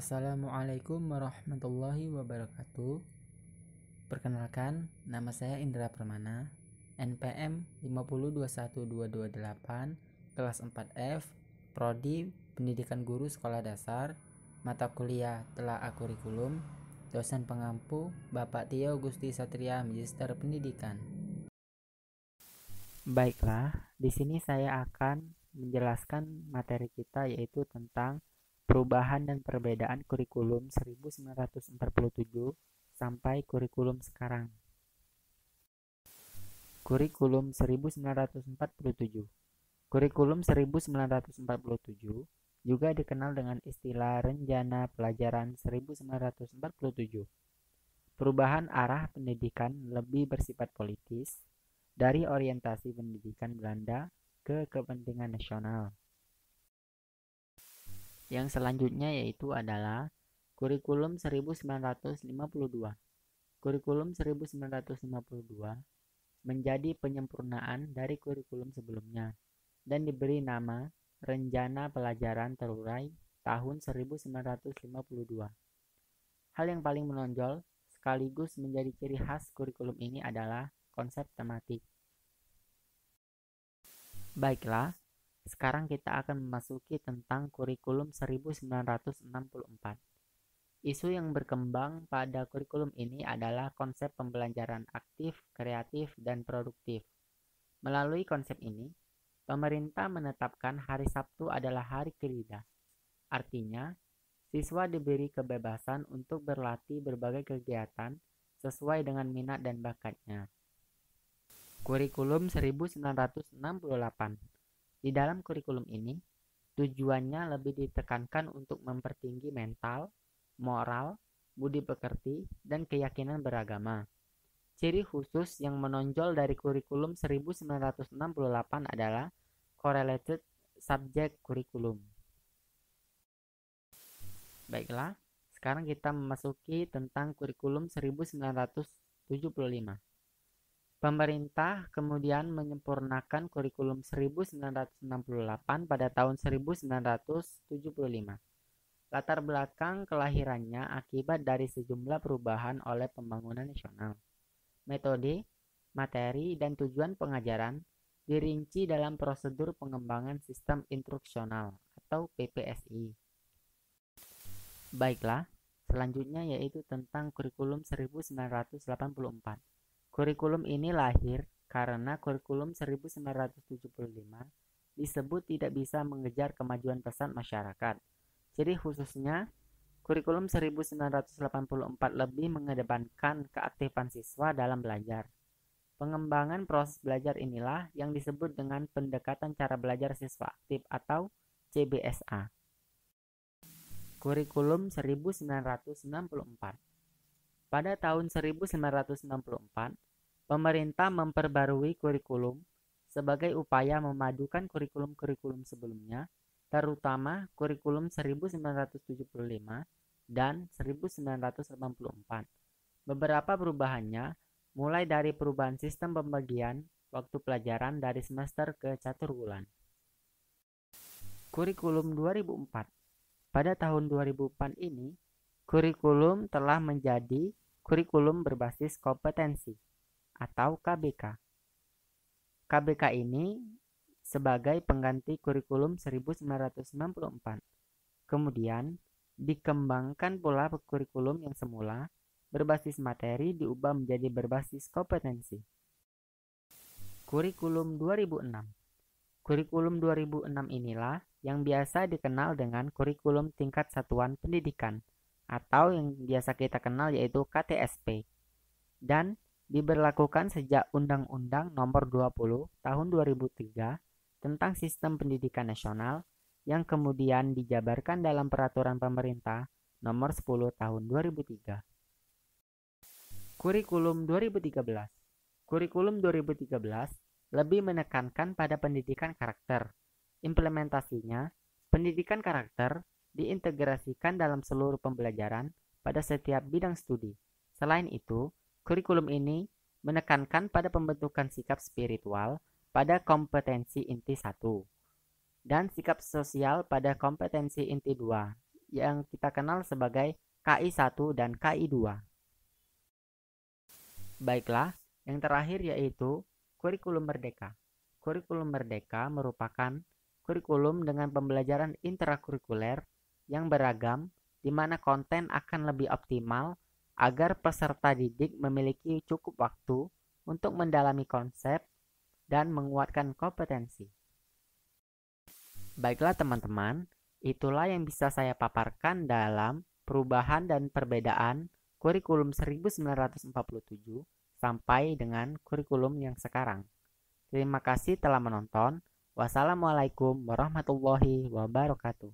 Assalamualaikum warahmatullahi wabarakatuh. Perkenalkan, nama saya Indra Permana, NPM 5021228, kelas 4F, Prodi Pendidikan Guru Sekolah Dasar, mata kuliah Telaah Kurikulum, dosen pengampu Bapak Tio Gusti Satria, Magister Pendidikan. Baiklah, di sini saya akan menjelaskan materi kita, yaitu tentang perubahan dan perbedaan kurikulum 1947 sampai kurikulum sekarang. Kurikulum 1947. Kurikulum 1947 juga dikenal dengan istilah Rencana Pelajaran 1947. Perubahan arah pendidikan lebih bersifat politis dari orientasi pendidikan Belanda ke kepentingan nasional. Yang selanjutnya yaitu adalah Kurikulum 1952. Kurikulum 1952 menjadi penyempurnaan dari kurikulum sebelumnya dan diberi nama Rencana Pelajaran Terurai tahun 1952. Hal yang paling menonjol sekaligus menjadi ciri khas kurikulum ini adalah konsep tematik. Baiklah, sekarang kita akan memasuki tentang kurikulum 1964. Isu yang berkembang pada kurikulum ini adalah konsep pembelajaran aktif, kreatif, dan produktif. Melalui konsep ini, pemerintah menetapkan hari Sabtu adalah hari kerja. Artinya, siswa diberi kebebasan untuk berlatih berbagai kegiatan sesuai dengan minat dan bakatnya. Kurikulum 1968. Di dalam kurikulum ini, tujuannya lebih ditekankan untuk mempertinggi mental, moral, budi pekerti, dan keyakinan beragama. Ciri khusus yang menonjol dari kurikulum 1968 adalah correlated subject kurikulum. Baiklah, sekarang kita memasuki tentang kurikulum 1975. Pemerintah kemudian menyempurnakan kurikulum 1968 pada tahun 1975. Latar belakang kelahirannya akibat dari sejumlah perubahan oleh pembangunan nasional. Metode, materi, dan tujuan pengajaran dirinci dalam prosedur pengembangan sistem instruksional atau PPSI. Baiklah, selanjutnya yaitu tentang kurikulum 1984. Kurikulum ini lahir karena kurikulum 1975 disebut tidak bisa mengejar kemajuan pesat masyarakat. Jadi khususnya, kurikulum 1984 lebih mengedepankan keaktifan siswa dalam belajar. Pengembangan proses belajar inilah yang disebut dengan pendekatan cara belajar siswa aktif atau CBSA. Kurikulum 1964. Pada tahun 1964, pemerintah memperbarui kurikulum sebagai upaya memadukan kurikulum-kurikulum sebelumnya, terutama kurikulum 1975 dan 1984. Beberapa perubahannya mulai dari perubahan sistem pembagian waktu pelajaran dari semester ke catur bulan. Kurikulum 2004. Pada tahun 2004 ini, kurikulum telah menjadi kurikulum berbasis kompetensi atau KBK. KBK ini sebagai pengganti kurikulum 1964. Kemudian dikembangkan pula kurikulum yang semula berbasis materi diubah menjadi berbasis kompetensi. Kurikulum 2006. Kurikulum 2006 inilah yang biasa dikenal dengan kurikulum tingkat satuan pendidikan atau yang biasa kita kenal yaitu KTSP, dan diberlakukan sejak Undang-Undang Nomor 20 Tahun 2003 tentang Sistem Pendidikan Nasional yang kemudian dijabarkan dalam Peraturan Pemerintah Nomor 10 Tahun 2003. Kurikulum 2013. Kurikulum 2013 lebih menekankan pada pendidikan karakter. Implementasinya, pendidikan karakter diintegrasikan dalam seluruh pembelajaran pada setiap bidang studi. Selain itu, kurikulum ini menekankan pada pembentukan sikap spiritual pada kompetensi inti 1 dan sikap sosial pada kompetensi inti 2, yang kita kenal sebagai KI 1 dan KI 2. Baiklah, yang terakhir yaitu kurikulum merdeka. Kurikulum merdeka merupakan kurikulum dengan pembelajaran intrakurikuler yang beragam, di mana konten akan lebih optimal agar peserta didik memiliki cukup waktu untuk mendalami konsep dan menguatkan kompetensi. Baiklah teman-teman, itulah yang bisa saya paparkan dalam perubahan dan perbedaan kurikulum 1947 sampai dengan kurikulum yang sekarang. Terima kasih telah menonton. Wassalamualaikum warahmatullahi wabarakatuh.